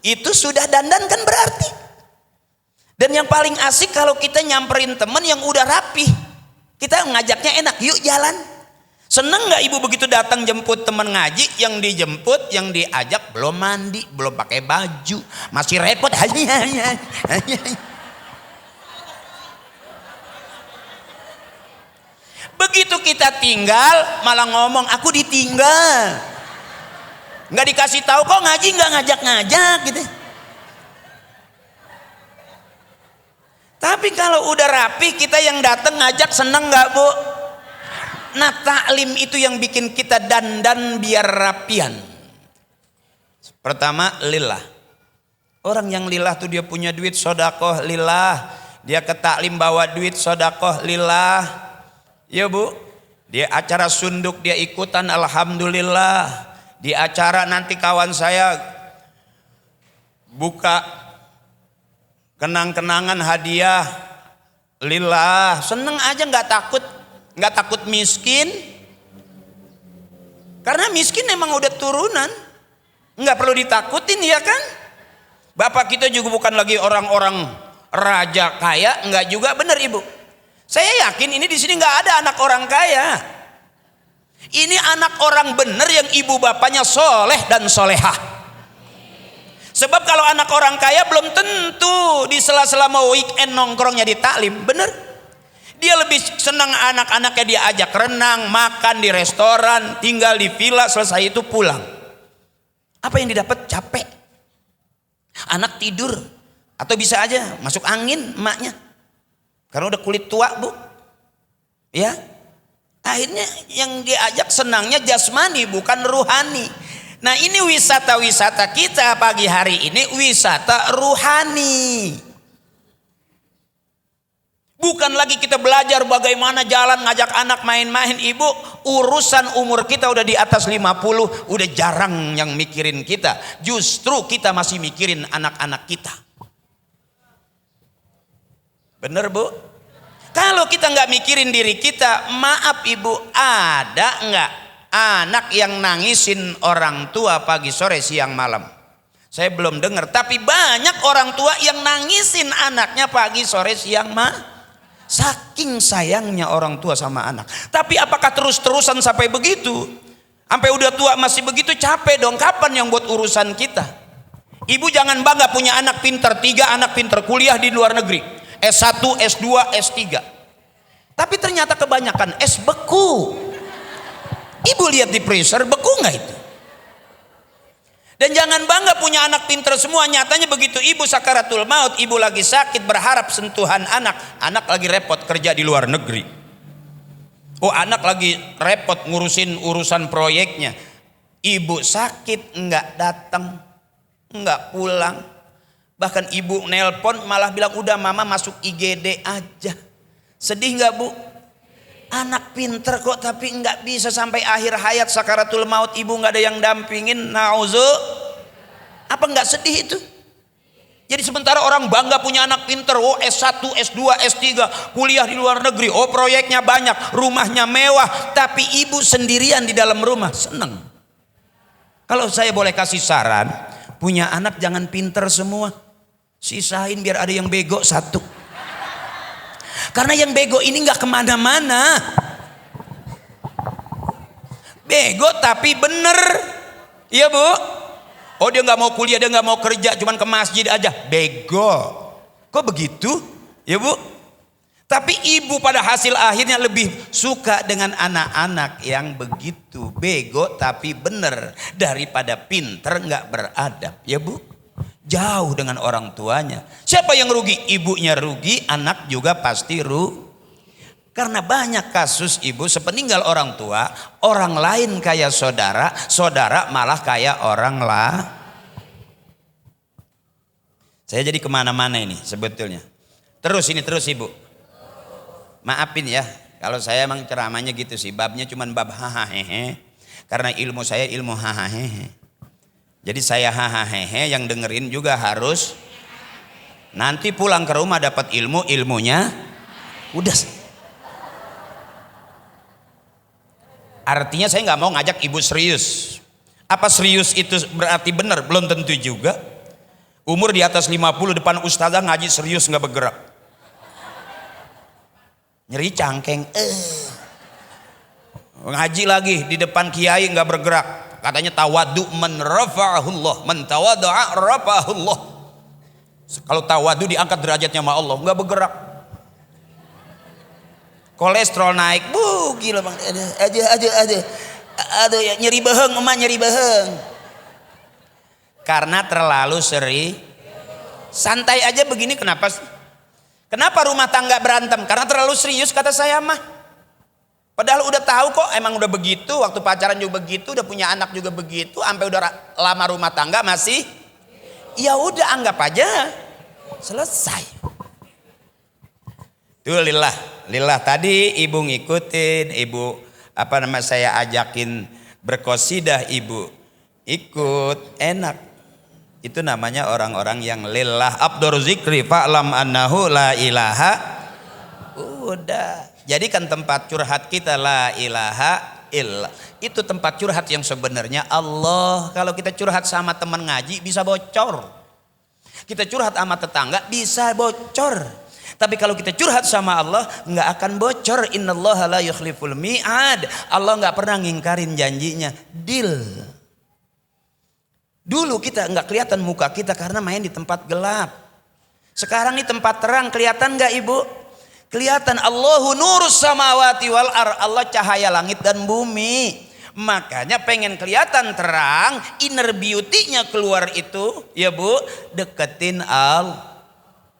Itu sudah dandan kan berarti. Dan yang paling asik kalau kita nyamperin teman yang udah rapi. Kita ngajaknya enak, yuk jalan. Seneng gak ibu begitu datang jemput teman ngaji, yang dijemput, yang diajak belum mandi, belum pakai baju, masih repot. Begitu kita tinggal malah ngomong aku ditinggal. Nggak dikasih tahu kok ngaji, nggak ngajak-ngajak gitu. Tapi kalau udah rapi, kita yang datang ngajak, seneng nggak Bu? Nah taklim itu yang bikin kita dandan biar rapian. Pertama lillah. Orang yang lillah tuh dia punya duit sodakoh lillah, dia ke taklim bawa duit sodakoh lillah, ya bu. Dia acara sunduk dia ikutan alhamdulillah. Di acara nanti kawan saya buka kenang-kenangan hadiah lillah, seneng aja, nggak takut miskin. Karena miskin emang udah turunan, nggak perlu ditakutin ya kan. Bapak kita juga bukan lagi orang-orang raja kaya, enggak juga, benar ibu. Saya yakin ini di sini nggak ada anak orang kaya. Ini anak orang benar yang ibu bapaknya soleh dan solehah. Sebab kalau anak orang kaya belum tentu di sela-sela mau weekend nongkrongnya di taklim, benar. Dia lebih senang anak-anaknya diajak renang, makan di restoran, tinggal di villa, selesai itu pulang. Apa yang didapat? Capek. Anak tidur atau bisa aja masuk angin emaknya karena udah kulit tua bu, ya. Akhirnya yang diajak senangnya jasmani bukan ruhani. Nah ini wisata-wisata kita pagi hari ini wisata ruhani. Bukan lagi kita belajar bagaimana jalan ngajak anak main-main ibu. Urusan umur kita udah di atas 50, udah jarang yang mikirin kita. Justru kita masih mikirin anak-anak kita. Bener bu? Kalau kita nggak mikirin diri kita, maaf ibu, ada nggak anak yang nangisin orang tua pagi sore siang malam? Saya belum dengar, tapi banyak orang tua yang nangisin anaknya pagi sore siang malam. Saking sayangnya orang tua sama anak. Tapi apakah terus-terusan sampai begitu? Sampai udah tua masih begitu, capek dong. Kapan yang buat urusan kita? Ibu jangan bangga punya anak pinter, 3 anak pinter kuliah di luar negeri, S1, S2, S3. Tapi ternyata kebanyakan es beku. Ibu lihat di freezer, beku nggak itu? Dan jangan bangga punya anak pinter semua. Nyatanya begitu ibu sakaratul maut, ibu lagi sakit berharap sentuhan anak. Anak lagi repot kerja di luar negeri. Oh anak lagi repot ngurusin urusan proyeknya. Ibu sakit nggak datang, nggak pulang. Bahkan ibu nelpon malah bilang udah mama masuk IGD aja. Sedih nggak bu? Anak pinter kok tapi nggak bisa sampai akhir hayat sakaratul maut, ibu nggak ada yang dampingin. Nauzu, apa nggak sedih itu? Jadi sementara orang bangga punya anak pinter, oh S1, S2, S3, kuliah di luar negeri, oh proyeknya banyak, rumahnya mewah, tapi ibu sendirian di dalam rumah seneng. Kalau saya boleh kasih saran, punya anak jangan pinter semua, sisain biar ada yang bego satu. Karena yang bego ini nggak kemana-mana. Bego tapi bener, iya bu. Oh dia nggak mau kuliah, dia nggak mau kerja, cuman ke masjid aja. Bego. Kok begitu, ya bu? Tapi ibu pada hasil akhirnya lebih suka dengan anak-anak yang begitu, bego tapi bener, daripada pinter nggak beradab, ya bu. Jauh dengan orang tuanya. Siapa yang rugi? Ibunya rugi, anak juga pasti rugi. Karena banyak kasus ibu sepeninggal orang tua, orang lain kayak saudara, saudara malah kayak orang lah. Saya jadi kemana-mana ini sebetulnya. Terus ibu. Maafin ya, kalau saya emang ceramahnya gitu sih, babnya cuman bab hahaha. Karena ilmu saya ilmu hahaha. Jadi saya hahaha, yang dengerin juga harus nanti pulang ke rumah dapat ilmunya udah. Artinya saya nggak mau ngajak ibu serius. Apa serius itu berarti benar? Belum tentu juga. Umur di atas 50 depan ustazah ngaji serius nggak bergerak. Nyeri cangkeng. Ngaji lagi di depan kiai nggak bergerak. Katanya tawadu man rafa'ahullah, man tawada'a rafa'ahullah. Kalau tawadu diangkat derajatnya sama Allah, nggak bergerak. Kolesterol naik, gila bang, ada nyeri beheng, emak nyeri beheng. Karena terlalu santai aja begini, kenapa? Kenapa rumah tangga berantem? Karena terlalu serius kata saya mah. Padahal udah tahu kok, emang udah begitu, waktu pacaran juga begitu, udah punya anak juga begitu, sampai udah lama rumah tangga masih. ya udah anggap aja selesai. Tuh lillah tadi ibu ngikutin, ibu saya ajakin berqasidah, ibu ikut, enak. Itu namanya orang-orang yang lillah. Abdur zikri fa'lam annahu la ilaha. Udah. Jadikan tempat curhat kita la ilaha illallah. Itu tempat curhat yang sebenarnya Allah. Kalau kita curhat sama teman ngaji bisa bocor. Kita curhat sama tetangga bisa bocor. Tapi kalau kita curhat sama Allah nggak akan bocor. Innallaha la yukhliful mi'ad. Allah nggak pernah ngingkarin janjinya. Deal. Dulu kita nggak kelihatan muka kita karena main di tempat gelap. Sekarang di tempat terang kelihatan nggak ibu? Kelihatan. Allahu nurus samawati wal ar. Allah cahaya langit dan bumi. Makanya pengen kelihatan terang, inner beauty-nya keluar itu, ya bu, deketin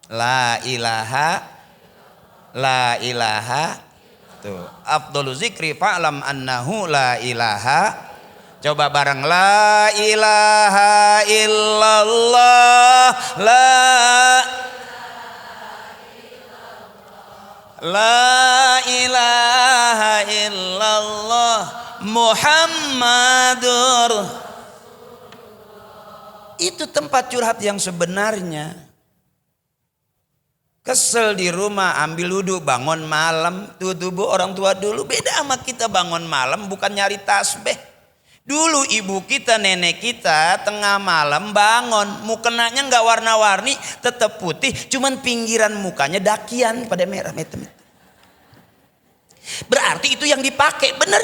la ilaha tuh. Afdhalu zikri fa'lam annahu la ilaha. Coba bareng la ilaha illallah, la ilaha illallah Muhammadur. Itu tempat curhat yang sebenarnya. Kesel di rumah, ambil wudhu, bangun malam. Tuh bu, orang tua dulu beda sama kita, bangun malam bukan nyari tasbih. Dulu ibu kita, nenek kita tengah malam bangun, mukenanya nggak warna-warni, tetap putih, cuman pinggiran mukanya dakian pada merah metem. Berarti itu yang dipakai bener,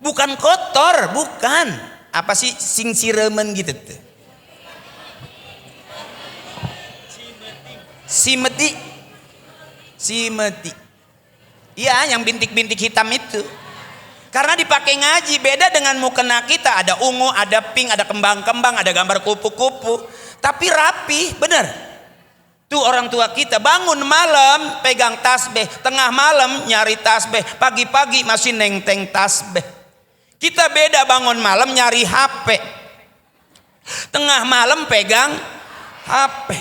bukan kotor, bukan apa sih sing siremen gitu tuh. Simeti. Iya, yang bintik-bintik hitam itu. Karena dipakai ngaji, beda dengan mukena kita, ada ungu, ada pink, ada kembang-kembang, ada gambar kupu-kupu, tapi rapi, bener. Tuh orang tua kita bangun malam pegang tasbih, tengah malam nyari tasbih, pagi-pagi masih nenteng tasbih. Kita beda, bangun malam nyari HP, tengah malam pegang HP.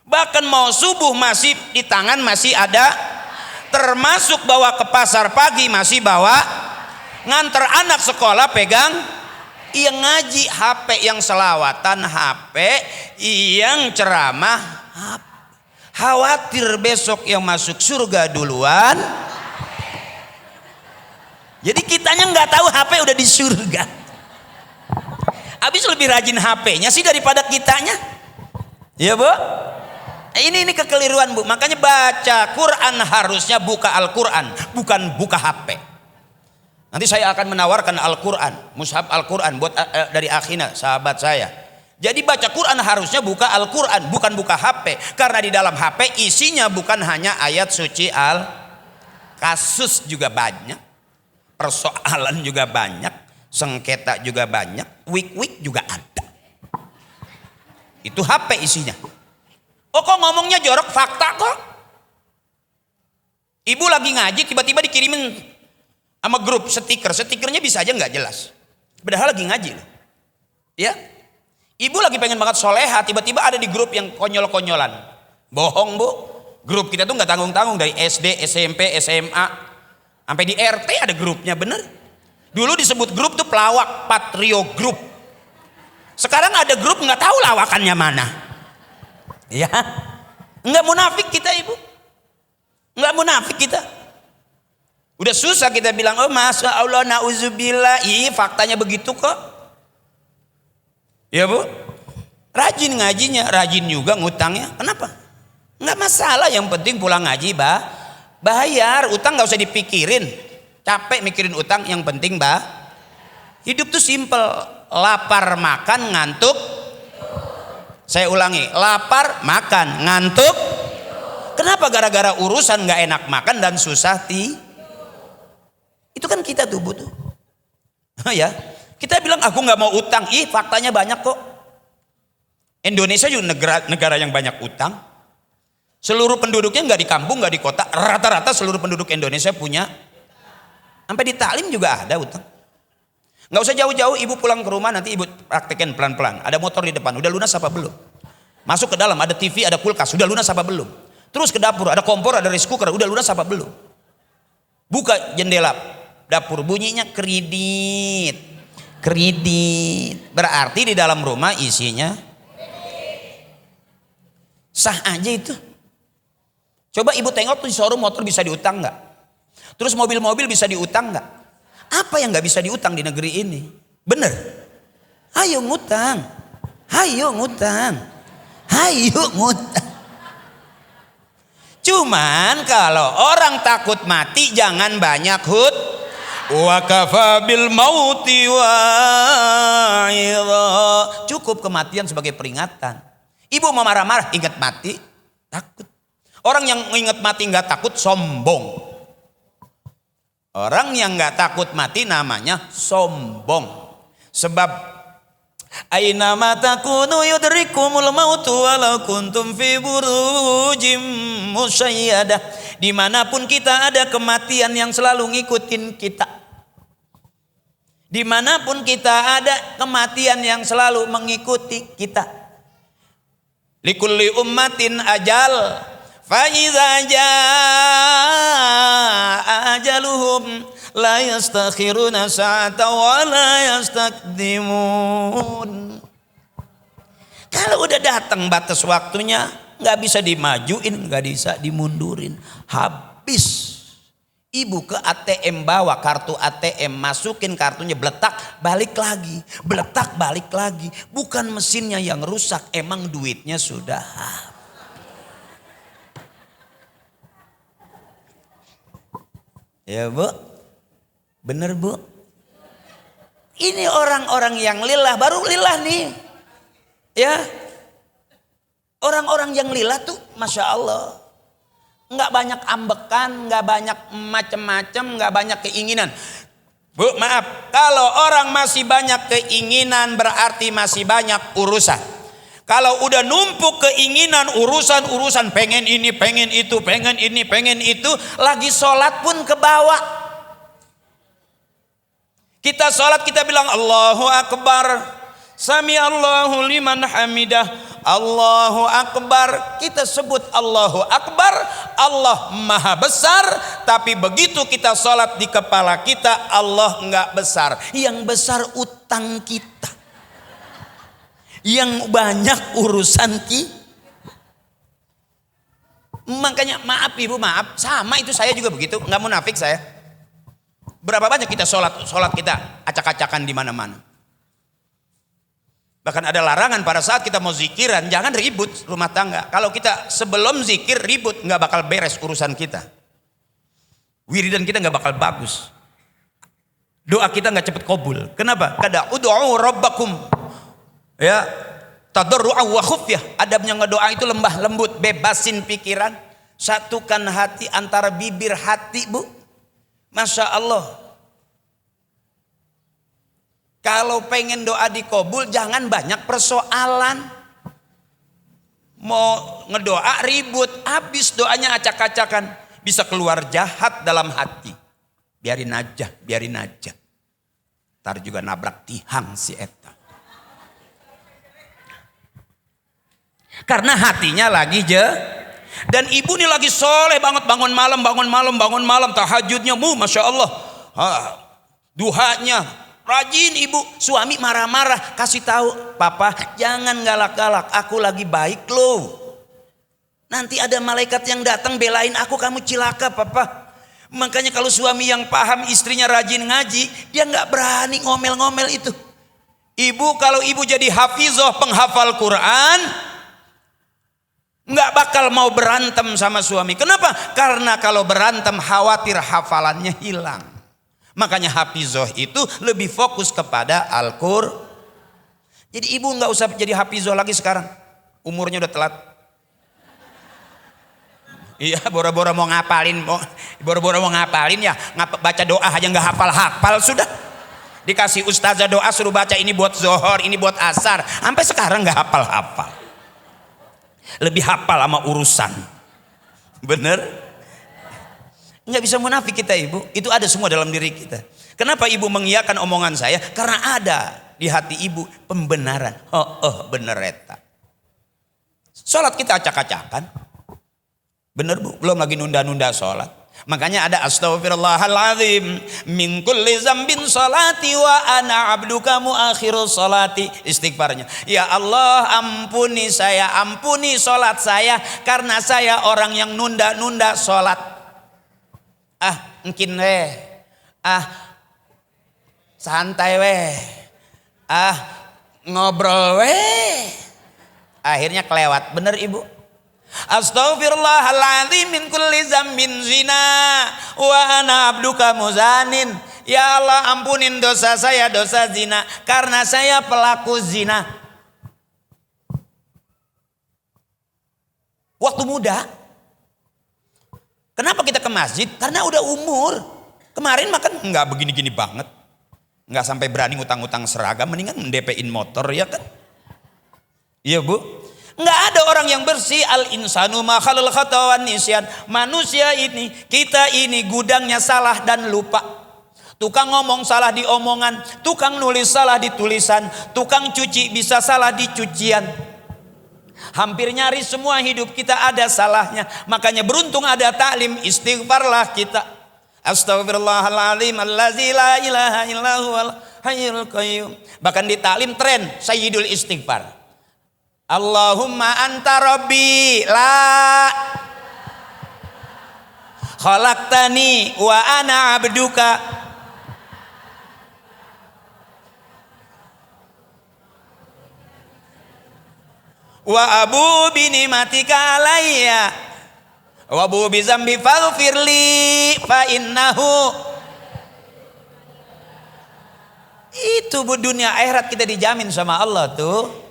Bahkan mau subuh masih di tangan masih ada, termasuk bawa ke pasar pagi masih bawa, nganter anak sekolah pegang, yang ngaji HP, yang selawatan HP, yang ceramah HP. Khawatir besok yang masuk surga duluan. Jadi kitanya nggak tahu HP udah di surga. Habis lebih rajin HP-nya sih daripada kitanya. Ya bu? Ini kekeliruan bu. Makanya baca Quran harusnya buka Al-Quran, bukan buka HP. Nanti saya akan menawarkan Al-Quran, mushaf Al-Quran buat dari Akhina, sahabat saya. Jadi baca Quran harusnya buka Al-Quran, bukan buka HP. Karena di dalam HP isinya bukan hanya ayat suci kasus juga banyak, persoalan juga banyak, sengketa juga banyak, wik-wik juga ada. Itu HP isinya. Oh kok ngomongnya jorok, fakta kok. Ibu lagi ngaji tiba-tiba dikirimin sama grup stikernya bisa aja nggak jelas. Padahal lagi ngaji loh. Ya, ibu lagi pengen banget soleha, tiba-tiba ada di grup yang konyol-konyolan. Bohong bu, grup kita tuh nggak tanggung-tanggung, dari SD, SMP, SMA, sampai di RT ada grupnya, bener. Dulu disebut grup tuh pelawak, Patrio Group. Sekarang ada grup nggak tahu lawakannya mana. Ya, nggak munafik kita ibu, nggak munafik kita. Udah susah kita bilang, oh masya Allah, nauzubillah, faktanya begitu kok. Ya bu, rajin ngajinya, rajin juga ngutangnya. Kenapa? Nggak masalah, yang penting pulang ngaji bayar, utang nggak usah dipikirin. Capek mikirin utang, yang penting hidup tuh simple, lapar makan, ngantuk. Saya ulangi, lapar, makan, ngantuk. Kenapa? Gara-gara urusan gak enak makan dan susah itu kan kita tuh butuh. Ya, kita bilang aku gak mau utang. Faktanya banyak kok. Indonesia juga negara yang banyak utang. Seluruh penduduknya gak di kampung, gak di kota. Rata-rata seluruh penduduk Indonesia punya. Sampai di taklim juga ada utang. Nggak usah jauh-jauh, ibu pulang ke rumah nanti ibu praktekin pelan-pelan. Ada motor di depan, udah lunas apa belum? Masuk ke dalam, ada TV, ada kulkas, udah lunas apa belum? Terus ke dapur, ada kompor, ada rice cooker, udah lunas apa belum? Buka jendela dapur, bunyinya kredit. Kredit. Berarti di dalam rumah isinya sah aja itu. Coba ibu tengok tuh di showroom motor bisa diutang nggak? Terus mobil-mobil bisa diutang nggak? Apa yang nggak bisa diutang di negeri ini? Bener? Ayo ngutang, ayo ngutang, ayo ngutang. Cuman kalau orang takut mati jangan banyak hut. Wa kafa bil mauti wa'idha. Cukup kematian sebagai peringatan. Ibu mau marah-marah, ingat mati, takut. Orang yang ingat mati nggak takut sombong. Orang yang nggak takut mati namanya sombong. Sebab aina ma takunu yudrikumul mautu walau kuntum fi burujim musyayyadah. Dimanapun kita ada kematian yang selalu ngikutin kita. Dimanapun kita ada kematian yang selalu mengikuti kita. Likulli ummatin ajal. Fa'idza jaa ajaluhum la yastakhiruna sa'ata wa la yastakdimun. Kalau udah datang batas waktunya, nggak bisa dimajuin, nggak bisa dimundurin. Habis. Ibu ke ATM bawa kartu ATM, masukin kartunya, beletak, balik lagi. Beletak, balik lagi. Bukan mesinnya yang rusak, emang duitnya sudah habis. Ya bu, bener bu. Ini orang-orang yang lillah, baru lillah nih. Ya, orang-orang yang lillah tuh Masya Allah. Nggak banyak ambekan, nggak banyak macem-macem, nggak banyak keinginan. Bu maaf, kalau orang masih banyak keinginan berarti masih banyak urusan. Kalau udah numpuk keinginan, urusan-urusan, pengen ini, pengen itu, pengen ini, pengen itu, lagi sholat pun ke bawah. Kita sholat kita bilang Allahu Akbar, Sami Allahu liman hamidah, Allahu Akbar. Kita sebut Allahu Akbar, Allah maha besar. Tapi begitu kita sholat di kepala kita, Allah enggak besar. Yang besar utang kita. Yang banyak urusan makanya maaf ibu, maaf, sama itu saya juga begitu, nggak munafik saya. Berapa banyak kita sholat kita acak-acakan di mana-mana. Bahkan ada larangan pada saat kita mau zikiran, jangan ribut rumah tangga. Kalau kita sebelum zikir ribut, nggak bakal beres urusan kita. Wiridan kita nggak bakal bagus. Doa kita nggak cepet kabul. Kenapa? Kada ud'u rabbakum. Ya, tadarru'an wa khufyah. Adabnya ngedoa itu lembah lembut, bebasin pikiran, satukan hati antara bibir hati, Bu. Masya Allah. Kalau pengen doa dikabul jangan banyak persoalan. Mau ngedoa ribut, habis doanya acak-acakan, bisa keluar jahat dalam hati. Biarin aja, biarin aja. Ntar juga nabrak tihang si eta. Karena hatinya lagi dan ibu ini lagi soleh banget, bangun malam, tahajudnya Masya Allah, duhanya rajin ibu. Suami marah-marah, kasih tahu, papa jangan galak-galak, aku lagi baik loh. Nanti ada malaikat yang datang belain aku, kamu cilaka papa. Makanya kalau suami yang paham istrinya rajin ngaji, dia nggak berani ngomel-ngomel itu. Ibu kalau ibu jadi hafizah penghafal Quran, nggak bakal mau berantem sama suami. Kenapa? Karena kalau berantem khawatir hafalannya hilang. Makanya hafizah itu lebih fokus kepada Al-Qur'an. Jadi ibu nggak usah jadi hafizah lagi sekarang. Umurnya udah telat. Iya, bora-bora mau ngapalin ya, baca doa aja nggak hafal sudah. Dikasih ustazah doa suruh baca ini buat zohor, ini buat asar, sampai sekarang nggak hafal. Lebih hafal sama urusan. Bener? Nggak bisa munafik kita ibu, itu ada semua dalam diri kita. Kenapa ibu mengiyakan omongan saya? Karena ada di hati ibu pembenaran. Bener eta. Sholat kita acak-acakan, bener bu, belum lagi nunda-nunda sholat. Makanya ada astaghfirullahaladzim min kulli zambin salati wa ana abduka muakhiru salati. Istighfarnya, ya Allah ampuni saya, ampuni sholat saya, karena saya orang yang nunda-nunda sholat. Mungkin santai ngobrol akhirnya kelewat. Bener ibu? Astaghfirullahaladzim min kulli zambin zina wa ana abduka muzanin. Ya Allah ampunin dosa saya, dosa zina, karena saya pelaku zina. Waktu muda. Kenapa kita ke masjid? Karena udah umur. Kemarin makan nggak begini-gini banget, nggak sampai berani ngutang-ngutang seragam, mendingan mendepin motor ya kan? Iya bu. Nggak ada orang yang bersih. Al insanu ma khalal khata wan nisyan. Manusia ini, kita ini gudangnya salah dan lupa. Tukang ngomong salah di omongan, tukang nulis salah di tulisan, tukang cuci bisa salah di cucian. Hampir nyaris semua hidup kita ada salahnya. Makanya beruntung ada taklim, istighfarlah kita. Astaghfirullahaladzim allazi la ilaha illa huwal hayyul qayyum. Bahkan di taklim tren sayyidul istighfar. Allahumma anta rabbi la khalaqtani wa ana abduka wa abu bi ni'matika alayya wa abu bi zambi faghfirli fa innahu. Itu bu, dunia akhirat kita dijamin sama Allah tuh.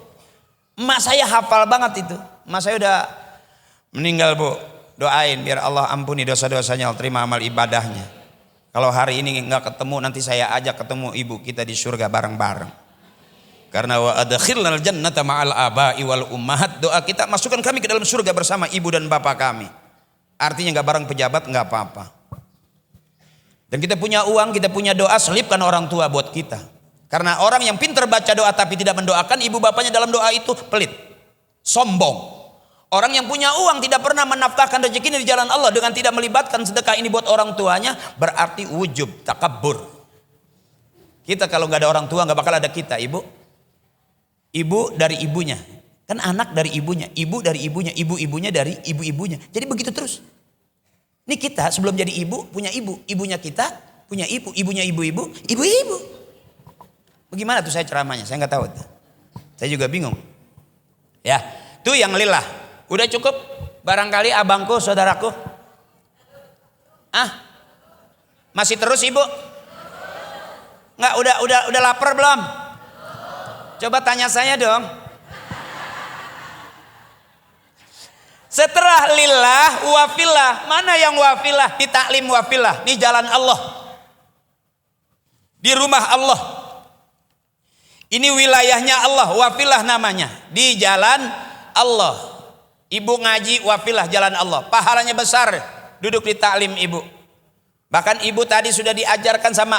Emak saya hafal banget itu. Emak saya udah meninggal bu. Doain biar Allah ampuni dosa-dosanya, Allah terima amal ibadahnya. Kalau hari ini nggak ketemu, nanti saya ajak ketemu ibu kita di surga bareng-bareng. Karena wa adkhilnal jannata ma'al aba'i wal ummahat. Doa kita, masukkan kami ke dalam surga bersama ibu dan bapak kami. Artinya nggak bareng pejabat nggak apa-apa. Dan kita punya uang, kita punya doa, selipkan orang tua buat kita. Karena orang yang pintar baca doa tapi tidak mendoakan ibu bapaknya dalam doa itu pelit, sombong. Orang yang punya uang tidak pernah menafkahkan rezekinya di jalan Allah dengan tidak melibatkan sedekah ini buat orang tuanya, berarti ujub, takabur. Kita kalau nggak ada orang tua nggak bakal ada kita ibu. Ibu dari ibunya, kan anak dari ibunya, ibu dari ibunya, ibu-ibunya dari ibu-ibunya. Jadi begitu terus. Ini kita sebelum jadi ibu punya ibu, ibunya kita punya ibu, ibunya ibu-ibu, ibu-ibu. Bagaimana tuh saya ceramahnya? Saya nggak tahu. Saya juga bingung. Ya, tuh yang lillah. Udah cukup? Barangkali abangku, saudaraku. Masih terus ibu? Nggak, udah lapar belum? Coba tanya saya dong. Setelah lillah, wafillah. Mana yang wafillah? Di taklim wafillah. Di jalan Allah. Di rumah Allah. Ini wilayahnya Allah, wafillah namanya. Di jalan Allah. Ibu ngaji wafillah jalan Allah. Pahalanya besar duduk di taklim ibu. Bahkan ibu tadi sudah diajarkan sama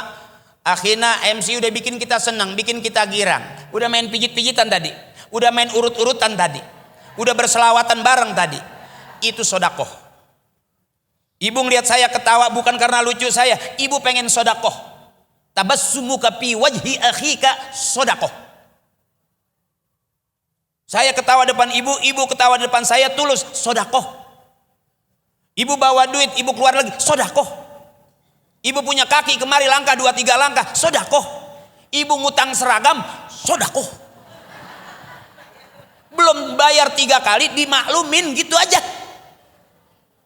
akhina MC, udah bikin kita senang, bikin kita girang. Udah main pijit-pijitan tadi. Udah main urut-urutan tadi. Udah berselawatan bareng tadi. Itu sodakoh. Ibu ngeliat saya ketawa bukan karena lucu saya. Ibu pengen sodakoh. Tabassumuka fi wajhi akhika sodakoh. Saya ketawa depan ibu, ibu ketawa depan saya, tulus, sodakoh. Ibu bawa duit, ibu keluar lagi, sodakoh. Ibu punya kaki kemari langkah 2-3 langkah, sodakoh. Ibu ngutang seragam, sodakoh. Belum bayar 3 kali, dimaklumin gitu aja.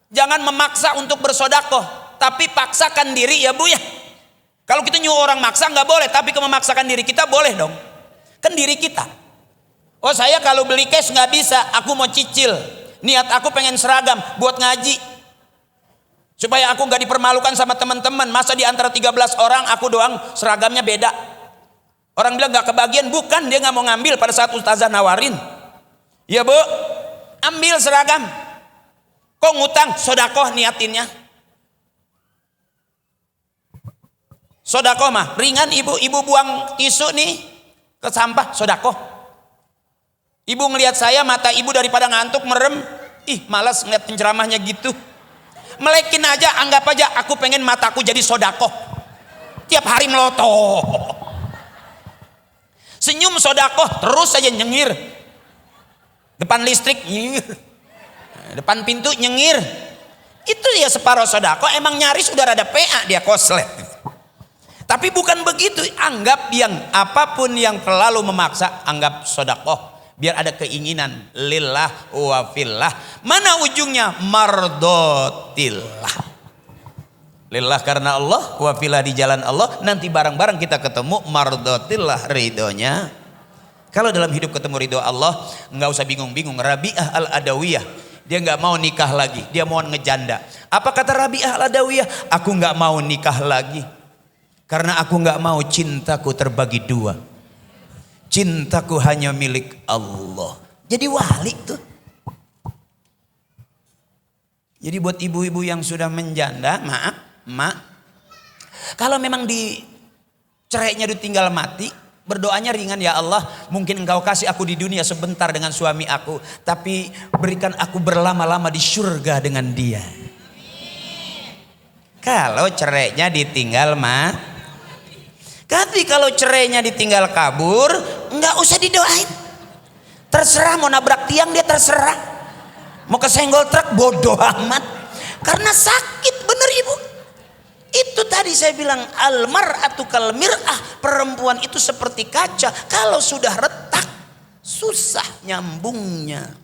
Jangan memaksa untuk bersodakoh, tapi paksakan diri ya bu ya. Kalau kita nyuruh orang maksa nggak boleh, tapi kalau memaksakan diri kita boleh dong. Kan diri kita. Oh saya kalau beli cash nggak bisa, aku mau cicil. Niat aku pengen seragam buat ngaji. Supaya aku nggak dipermalukan sama teman-teman. Masa di antara 13 orang aku doang seragamnya beda. Orang bilang nggak kebagian, bukan dia nggak mau ngambil pada saat ustazah nawarin. Ya bu, ambil seragam. Kok ngutang? Sodakoh niatinnya. Sodakoh mah ringan. Ibu buang tisu nih ke sampah, sodakoh. Ibu ngelihat saya, mata ibu daripada ngantuk merem, malas ngeliat penceramahnya gitu. Melekin aja, anggap aja aku pengen mataku jadi sodakoh. Tiap hari melotoh. Senyum sodakoh, terus aja nyengir. Depan listrik nyengir. Depan pintu nyengir. Itu dia separuh sodakoh. Emang nyaris udah rada PA dia koslet. Tapi bukan begitu. Anggap yang apapun yang terlalu memaksa, anggap sodakoh. Biar ada keinginan lillah wa fillah. Mana ujungnya? Mardotillah. Lillah karena Allah, wa fillah di jalan Allah. Nanti bareng-bareng kita ketemu mardotillah, ridhonya. Kalau dalam hidup ketemu ridho Allah, nggak usah bingung-bingung. Rabi'ah al-Adawiyah, dia nggak mau nikah lagi, dia mau ngejanda. Apa kata Rabi'ah al-Adawiyah? Aku nggak mau nikah lagi karena aku nggak mau cintaku terbagi dua. Cintaku hanya milik Allah. Jadi wali tuh. Jadi buat ibu-ibu yang sudah menjanda, maaf, kalau memang di cerainya ditinggal mati, berdoanya ringan, ya Allah, mungkin engkau kasih aku di dunia sebentar dengan suami aku, tapi berikan aku berlama-lama di surga dengan dia. Kalau cerainya ditinggal tapi kalau cerainya ditinggal kabur, nggak usah didoain. Terserah mau nabrak tiang, dia terserah. Mau kesenggol truk, bodoh amat. Karena sakit, bener ibu. Itu tadi saya bilang, almar'atu kal mir'ah, perempuan itu seperti kaca. Kalau sudah retak, susah nyambungnya.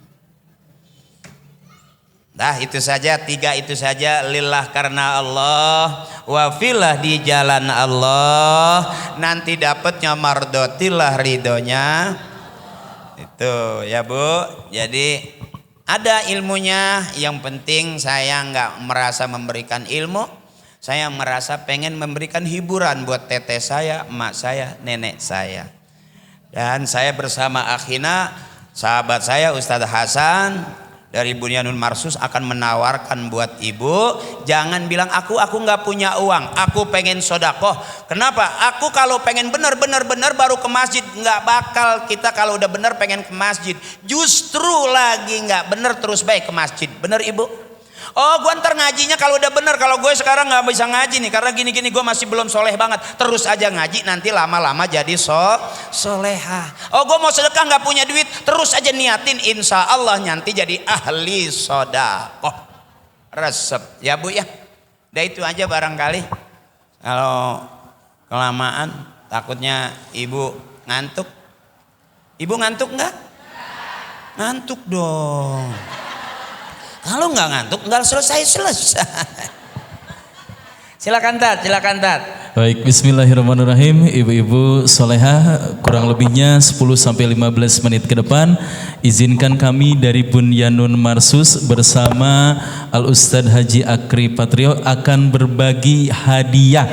Nah itu saja, 3 itu saja. Lillah karena Allah, wa fillah di jalan Allah. Nanti dapatnya mardotillah, ridhonya. Itu ya Bu. Jadi ada ilmunya. Yang penting saya nggak merasa memberikan ilmu. Saya merasa pengen memberikan hiburan buat teteh saya, emak saya, nenek saya. Dan saya bersama akhina, sahabat saya Ustadz Hasan dari Bunyanul Marsus akan menawarkan buat ibu, jangan bilang aku nggak punya uang, aku pengen sodakoh. Kenapa? Aku kalau pengen bener baru ke masjid. Nggak bakal kita kalau udah bener pengen ke masjid. Justru lagi nggak bener terus baik ke masjid. Bener ibu? Oh gue ntar ngajinya kalau udah bener. Kalau gue sekarang nggak bisa ngaji nih karena gini gue masih belum soleh banget. Terus aja ngaji, nanti lama-lama jadi soleha. Oh gue mau sedekah nggak punya duit, terus aja niatin, insya Allah nanti jadi ahli sodakoh. Resep ya Bu ya. Udah itu aja barangkali. Kalau kelamaan takutnya ibu ngantuk. Ibu ngantuk nggak? Ngantuk dong. Kalau nggak ngantuk nggak selesai. Silakan Tat. Baik, bismillahirrahmanirrahim. Ibu-ibu soleha, kurang lebihnya 10-15 menit ke depan, izinkan kami dari Bunyanul Marsus bersama Al Ustadz Haji Akri Patrio akan berbagi hadiah.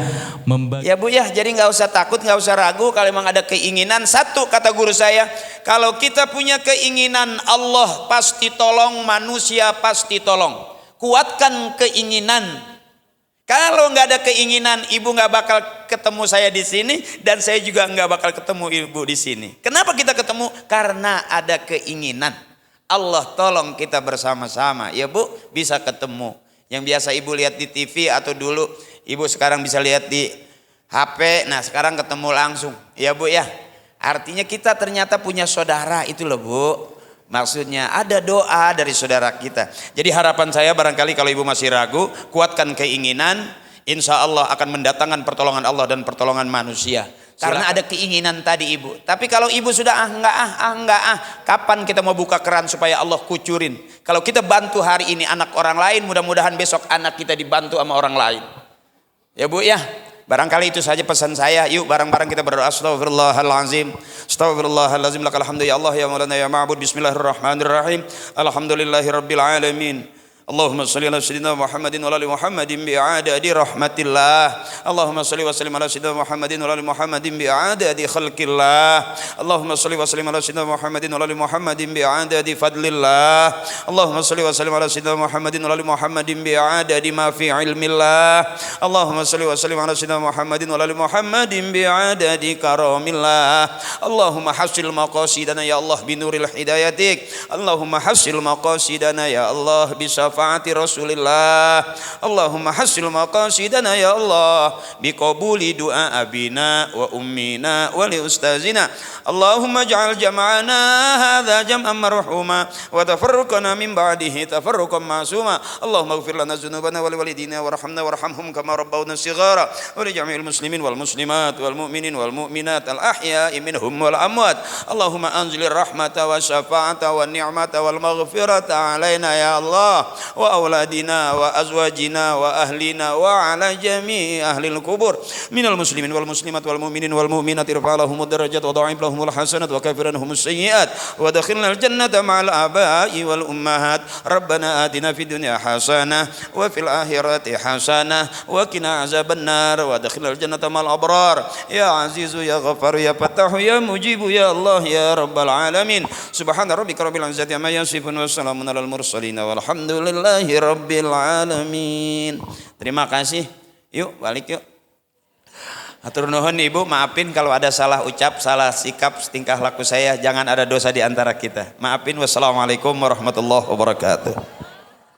Ya Bu ya, jadi nggak usah takut, nggak usah ragu. Kalau memang ada keinginan, satu kata guru saya, kalau kita punya keinginan, Allah pasti tolong, manusia pasti tolong. Kuatkan keinginan. Kalau nggak ada keinginan, ibu nggak bakal ketemu saya di sini, dan saya juga nggak bakal ketemu ibu di sini. Kenapa kita ketemu? Karena ada keinginan. Allah tolong kita bersama-sama, ya Bu, bisa ketemu. Yang biasa ibu lihat di TV atau dulu ibu sekarang bisa lihat di HP, nah sekarang ketemu langsung, ya Bu ya. Artinya kita ternyata punya saudara itu loh Bu. Maksudnya ada doa dari saudara kita. Jadi harapan saya barangkali kalau ibu masih ragu, kuatkan keinginan, insya Allah akan mendatangkan pertolongan Allah dan pertolongan manusia. Karena ada keinginan tadi ibu. Tapi kalau ibu sudah enggak, kapan kita mau buka keran supaya Allah kucurin? Kalau kita bantu hari ini anak orang lain, mudah-mudahan besok anak kita dibantu sama orang lain. Ya Bu ya, barangkali itu saja pesan saya. Yuk bareng-bareng kita berdoa. Astaghfirullahalazim, astaghfirullahalazim, lakal hamdu ya Allah ya maulana ya ma'bud. Bismillahirrahmanirrahim. Alhamdulillahirabbil alamin. اللهم صل على سيدنا محمد وعلى ال محمد بعدد رحمة الله اللهم صل وسلم على سيدنا محمد وعلى ال محمد بعدد خلق الله اللهم صل وسلم على سيدنا محمد وعلى ال محمد بعدد فضل الله اللهم صل وسلم على سيدنا محمد وعلى ال محمد بعدد ما في علم الله اللهم صل وسلم على سيدنا محمد وعلى ال محمد بعدد كرم الله اللهم حصل مقاصدنا يا الله بنور الهدايتك اللهم حصل مقاصدنا يا الله بشفاعة رسول الله اللهم حصل مقاصدنا يا الله بقبول دعاء أبينا وأمنا ولأستاذنا اللهم اجعل جمعنا هذا جمعا مرحوما وتفرقنا من بعده تفرقا معصوما اللهم اغفر لنا ذنوبنا ولوالدينا وارحمنا وارحمهم كما ربونا صغارا ولجميع المسلمين والمسلمات والمؤمنين والمؤمنات الأحياء منهم والأموات اللهم أنزل الرحمة والشفاعة والنعمة والمغفرة علينا يا الله وأولادنا وأزواجنا وأهلنا وعلى جميع أهل القبور من المسلمين والمسلمات والمؤمنين والمؤمنات ارفع لهم الدرجات وضاعف لهم الحسنات وكفر عنهم السيئات ودخلنا الجنة مع الآباء والأمهات ربنا آتنا في الدنيا حسنة وفي الآخرة حسنة وقنا عذاب النار وادخلنا الجنة مع الأبرار يا عزيز يا غفار يا فتاح يا مجيب يا الله يا رب العالمين سبحان ربك رب العزة عما يصفون وسلام على المرسلين والحمد لله رب العالمين. Terima kasih. Yuk balik yuk. Hatur nuhun Ibu, maafin kalau ada salah ucap, salah sikap, tingkah laku saya, jangan ada dosa di antara kita. Maafin. Wassalamualaikum warahmatullahi wabarakatuh.